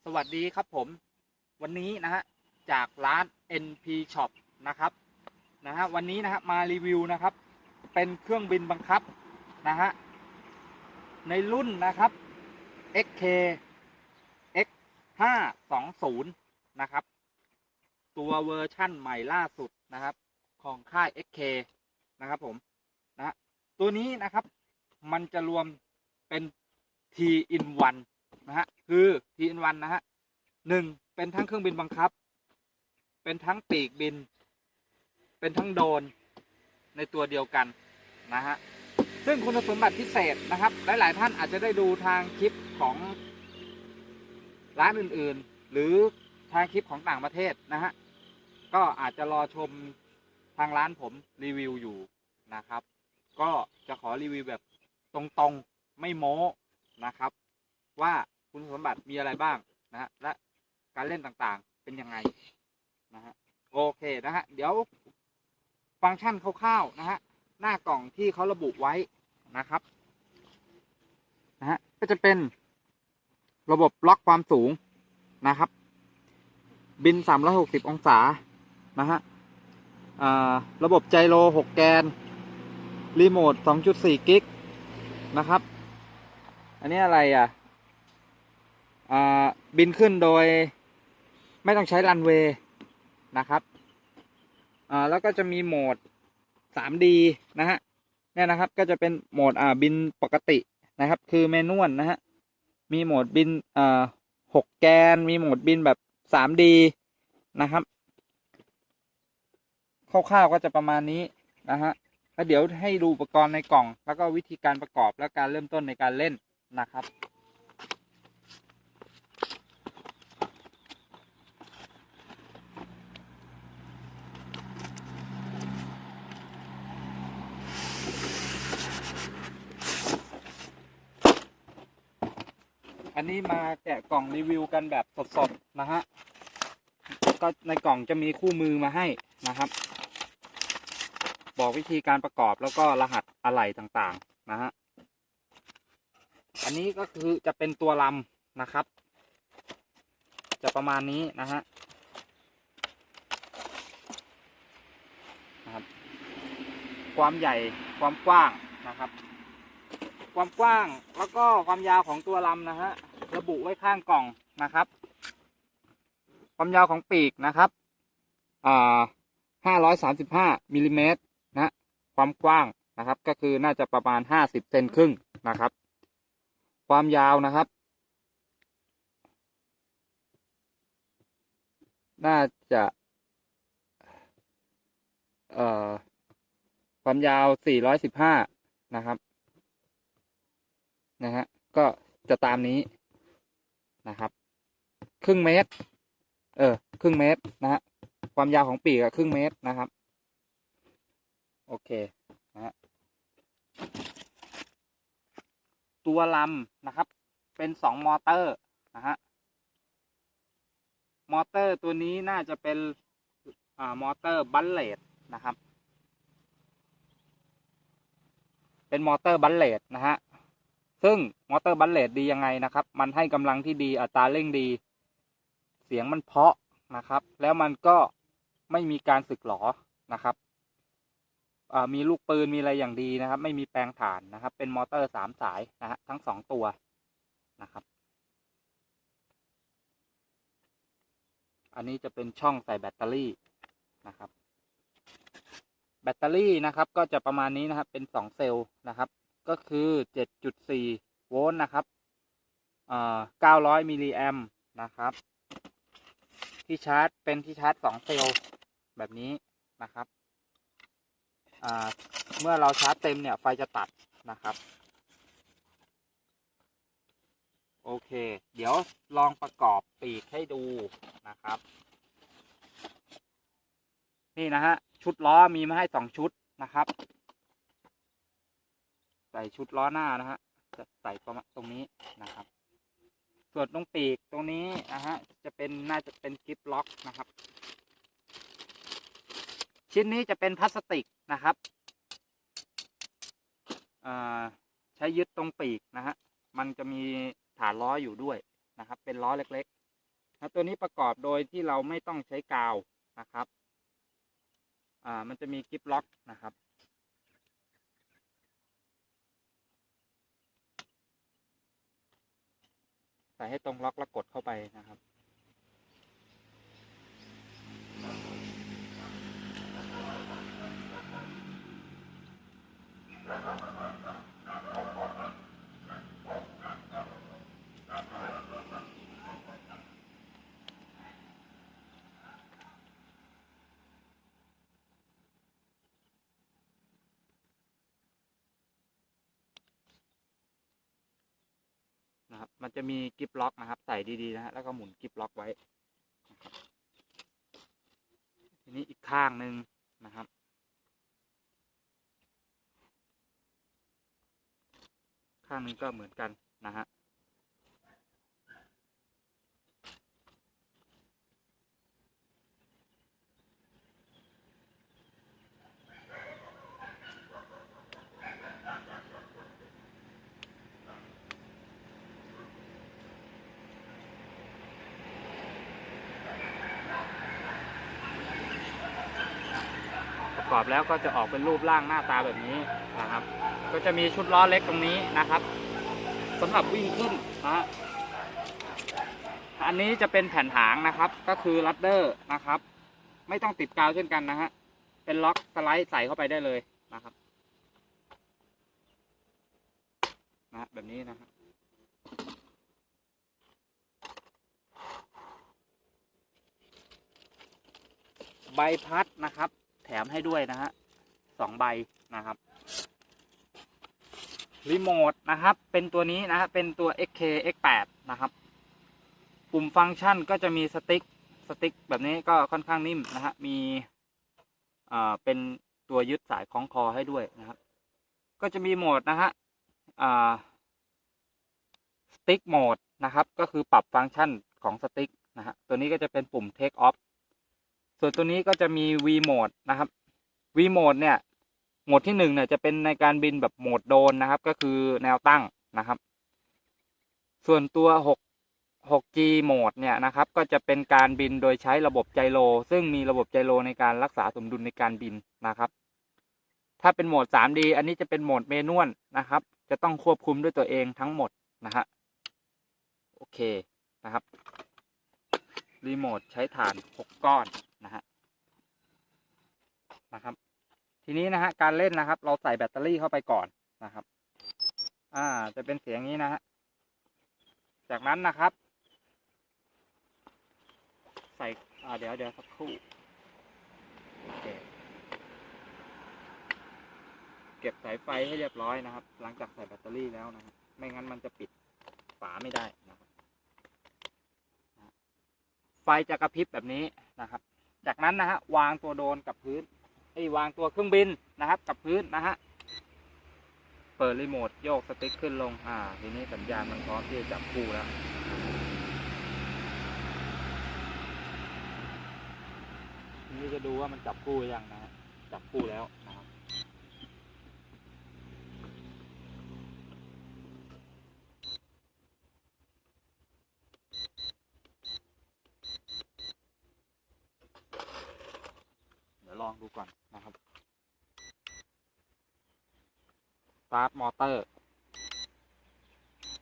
สวัสดีครับผมวันนี้นะฮะจากร้าน NP Shop นะครับวันนี้นะฮะมารีวิวนะครับเป็นเครื่องบินบังคับนะฮะในรุ่นนะครับ XK X520 นะครับตัวเวอร์ชั่นใหม่ล่าสุดนะครับของค่าย XK นะครับผมนะตัวนี้นะครับมันจะรวมเป็น T in 1นะฮะคือ T in 1นะฮะหนึ่งเป็นทั้งเครื่องบินบังคับเป็นทั้งปีกบินเป็นทั้งโดรนในตัวเดียวกันนะฮะซึ่งคุณสมบัติพิเศษนะครับหลายๆท่านอาจจะได้ดูทางคลิปของร้านอื่นๆหรือทางคลิปของต่างประเทศนะฮะก็อาจจะรอชมทางร้านผมรีวิวอยู่นะครับก็จะขอรีวิวแบบตรงๆไม่โม้นะครับว่าคุณสมบัติมีอะไรบ้างนะฮะและการเล่นต่างๆเป็นยังไงนะฮะโอเคนะฮะเดี๋ยวฟังก์ชันคร่าวๆนะฮะหน้ากล่องที่เขาระบุไว้นะครับนะฮะก็จะเป็นระบบล็อกความสูงนะครับบิน360องศานะฮะระบบไจโร6แกนรีโมท 2.4 กิกนะครับอันนี้อะไรบินขึ้นโดยไม่ต้องใช้รันเวย์นะครับแล้วก็จะมีโหมด 3D นะฮะเนี่ยนะครับก็จะเป็นโหมดบินปกตินะครับคือแมนนวลนะฮะมีโหมดบิน6แกนมีโหมดบินแบบ 3D นะครับคร่าวๆก็จะประมาณนี้นะฮะแล้วเดี๋ยวให้ดูอุปกรณ์ในกล่องแล้วก็วิธีการประกอบและการเริ่มต้นในการเล่นนะครับอันนี้มาแกะกล่องรีวิวกันแบบสดๆนะฮะก็ในกล่องจะมีคู่มือมาให้นะครับบอกวิธีการประกอบแล้วก็รหัสอะไหล่ต่างๆนะฮะอันนี้ก็คือจะเป็นตัวลำนะครับจะประมาณนี้นะฮะความใหญ่ความกว้างนะครับความกว้างแล้วก็ความยาวของตัวลำนะฮะระบุไว้ข้างกล่องนะครับความยาวของปีกนะครับ535มิลลิเมตรนะความกว้างนะครับก็คือน่าจะประมาณ50 เซนครึ่งนะครับความยาวนะครับน่าจะความยาว415นะครับนะฮะก็จะตามนี้นะครับครึ่งเมตรครึ่งเมตรนะฮะความยาวของปีกครึ่งเมตรนะครับโอเคนะฮะตัวลำนะครับเป็น2มอเตอร์นะฮะมอเตอร์ตัวนี้น่าจะเป็นมอเตอร์บัลเลตนะครับเป็นมอเตอร์บัลเลตนะฮะซึ่งมอเตอร์บัลเลตดียังไงนะครับมันให้กำลังที่ดีอัตราเร่งดีเสียงมันเพาะนะครับแล้วมันก็ไม่มีการสึกหรอนะครับมีลูกปืนมีอะไรอย่างดีนะครับไม่มีแปลงถ่านนะครับเป็นมอเตอร์3 สายนะฮะทั้ง2ตัวนะครับอันนี้จะเป็นช่องใส่แบตเตอรี่นะครับแบตเตอรี่นะครับก็จะประมาณนี้นะครับเป็น2เซลล์นะครับก็คือ 7.4 โวลต์นะครับ900 มิลลิแอมป์นะครับที่ชาร์จเป็นที่ชาร์จ2เซลล์แบบนี้นะครับเมื่อเราชาร์จเต็มเนี่ยไฟจะตัดนะครับโอเคเดี๋ยวลองประกอบปีกให้ดูนะครับนี่นะฮะชุดล้อมีมาให้2ชุดนะครับใส่ชุดล้อหน้านะฮะจะใส่ประมาณตรงนี้นะครับส่วนตรงปีกตรงนี้นะฮะจะเป็นน่าจะเป็นกิฟล็อกนะครับชิ้นนี้จะเป็นพลาสติกนะครับใช้ยึดตรงปีกนะฮะมันจะมีฐานล้ออยู่ด้วยนะครับเป็นล้อเล็ก ตัวนี้ประกอบโดยที่เราไม่ต้องใช้กาวนะครับมันจะมีกิฟล็อกนะครับใส่ให้ตรงล็อกแล้วกดเข้าไปนะครับมันจะมีกิฟล็อกนะครับใส่ดีๆนะฮะแล้วก็หมุนกิฟล็อกไว้นะครับทีนี้อีกข้างหนึ่งนะครับข้างหนึ่งก็เหมือนกันนะฮะประกอบแล้วก็จะออกเป็นรูปร่างหน้าตาแบบนี้นะครับก็จะมีชุดล้อเล็กตรงนี้นะครับสำหรับวิ่งขึ้นนะฮะอันนี้จะเป็นแผ่นหางนะครับก็คือรัดเดอร์นะครับไม่ต้องติดกาวเช่นกันนะฮะเป็นล็อกสไลด์ใส่เข้าไปได้เลยนะครับแบบนี้นะครับใบพัดนะครับแถมให้ด้วยนะฮะ2 ใบนะครับรีโมทนะครับเป็นตัวนี้นะฮะเป็นตัว XK X8 นะครับปุ่มฟังก์ชันก็จะมีสติ๊กแบบนี้ก็ค่อนข้างนิ่มนะฮะมีเป็นตัวยึดสายคล้องคอให้ด้วยนะครับก็จะมีโหมดนะฮะสติ๊กโหมดนะครับก็คือปรับฟังก์ชันของสติ๊กนะฮะตัวนี้ก็จะเป็นปุ่ม Take Off ส่วนตัวนี้ก็จะมี V Mode นะครับ V Mode เนี่ยโหมดที่1เนี่ยจะเป็นในการบินแบบโหมดโดรนนะครับก็คือแนวตั้งนะครับส่วนตัว6G โหมดเนี่ยนะครับก็จะเป็นการบินโดยใช้ระบบไจโรซึ่งมีระบบไจโรในการรักษาสมดุลในการบินนะครับถ้าเป็นโหมด 3D อันนี้จะเป็นโหมดเมนวลนะครับจะต้องควบคุมด้วยตัวเองทั้งหมดนะฮะโอเคนะครับรีโมทใช้ฐาน6 ก้อนนะครับทีนี้นะฮะการเล่นนะครับเราใส่แบตเตอรี่เข้าไปก่อนนะครับจะเป็นเสียงนี้นะฮะจากนั้นนะครับใส่เดี๋ยวสักครู่โอเคเก็บสายไฟให้เรียบร้อยนะครับหลังจากใส่แบตเตอรี่แล้วนะครับไม่งั้นมันจะปิดฝาไม่ได้นะครับไฟจะกระพริบแบบนี้นะครับจากนั้นนะฮะวางตัวโดรนกับพื้นวางตัวเครื่องบินนะครับกับพื้นนะฮะเปิดรีโมทโยกสติ๊กขึ้นลงทีนี้สัญญาณมันพร้อมที่จะจับคู่แล้วนี่จะดูว่ามันจับคู่ยังนะฮะจับคู่แล้วนะครับเดี๋ยวลองดูก่อนนะครับสตาร์ทมอเตอร์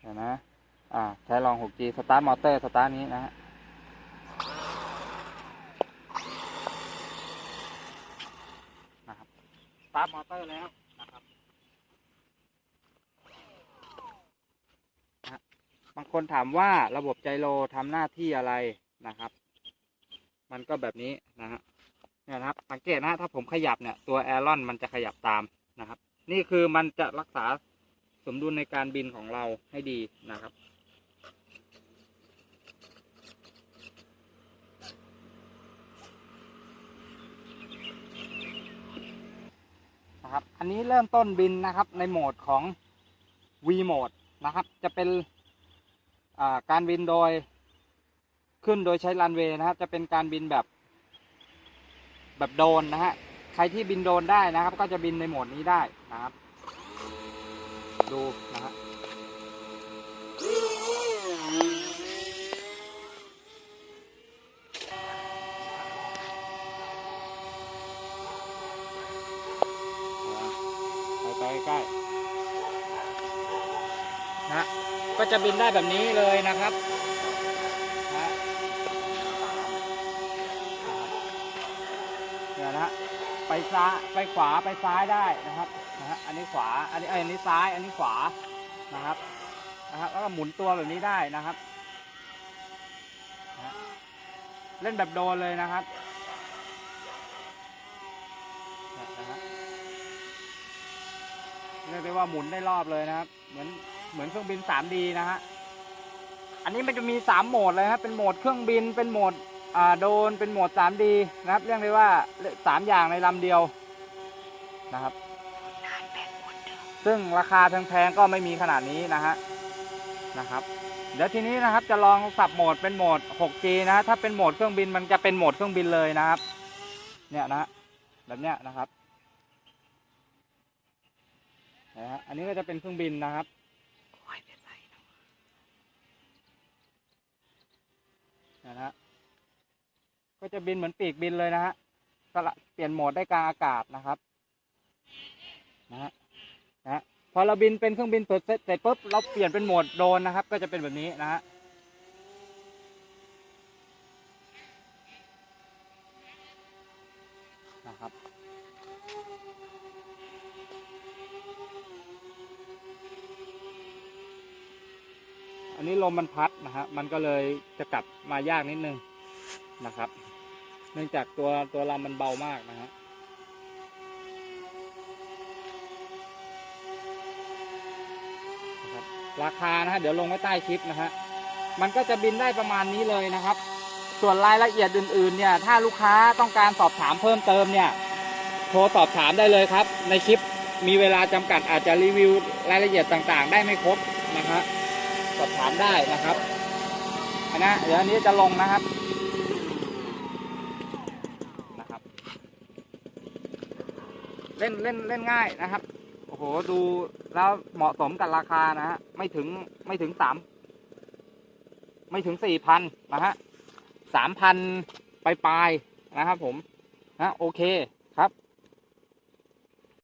เห็นไหมใช้ลอง 6G สตาร์ทมอเตอร์สตาร์ทนี้นะฮะสตาร์ทมอเตอร์แล้วนะครับบางคนถามว่าระบบไจโรทำหน้าที่อะไรนะครับมันก็แบบนี้นะฮะเนี่ยนะครับสังเกตนะถ้าผมขยับเนี่ยตัวแอรอนมันจะขยับตามนะครับนี่คือมันจะรักษาสมดุลในการบินของเราให้ดีนะครับอันนี้เริ่มต้นบินนะครับในโหมดของ V Mode นะครับจะเป็นการบินโดยขึ้นโดยใช้รันเวย์นะครับจะเป็นการบินแบบโดรนนะฮะใครที่บินโดรนได้นะครับก็จะบินในโหมดนี้ได้นะครับดูนะฮะ น ก็จะบินได้แบบนี้เลยนะครับเนี่ยนะฮะไปซ้ายไปขวาไปซ้ายได้นะครับอันนี้ขวาอันนี้ซ้ายอันนี้ขวานะครับแล้วก็หมุนตัวแบบนี้ได้นะครับเล่นแบบโดรนเลยนะครับเรียกได้ว่าหมุนได้รอบเลยนะครับเหมือนเครื่องบิน 3D นะฮะอันนี้มันจะมี3โหมดเลยครับเป็นโหมดเครื่องบินเป็นโหมดโดรนเป็นโหมด 3D นะครับเรียกได้ว่า3อย่างในลำเดียวนะครับซึ่งราคาแพงๆก็ไม่มีขนาดนี้นะครับเดี๋ยวทีนี้นะครับจะลองสับโหมดเป็นโหมด 6G นะถ้าเป็นโหมดเครื่องบินมันจะเป็นโหมดเครื่องบินเลยนะครับเนี่ยนะแบบเนี้ยนะครับอันนี้ก็จะเป็นเครื่องบินนะครับนะฮะก็จะบินเหมือนปีกบินเลยนะฮะเปลี่ยนโหมดได้กลางอากาศนะครับนะพอเราบินเป็นเครื่องบินเสร็จปุ๊บเราเปลี่ยนเป็นโหมดโดรนนะครับก็จะเป็นแบบนี้นะฮะนะครับอันนี้ลมมันพัดนะฮะมันก็เลยจะกลับมายากนิดนึงนะครับเนื่องจากตัวลำมันเบามากนะฮะราคานะฮะเดี๋ยวลงไว้ใต้คลิปนะฮะมันก็จะบินได้ประมาณนี้เลยนะครับส่วนรายละเอียดอื่นๆเนี่ยถ้าลูกค้าต้องการสอบถามเพิ่มเติมเนี่ยโทรสอบถามได้เลยครับในคลิปมีเวลาจำกัดอาจจะรีวิวรายละเอียดต่างๆได้ไม่ครบนะฮะสอบถามได้นะครับเดี๋ยวอันนี้จะลงนะครับเล่นง่ายนะครับโอ้โหดูแล้วเหมาะสมกับราคานะฮะไม่ถึง4,000นะฮะ3,000ปลายนะครับผมโอเคครับ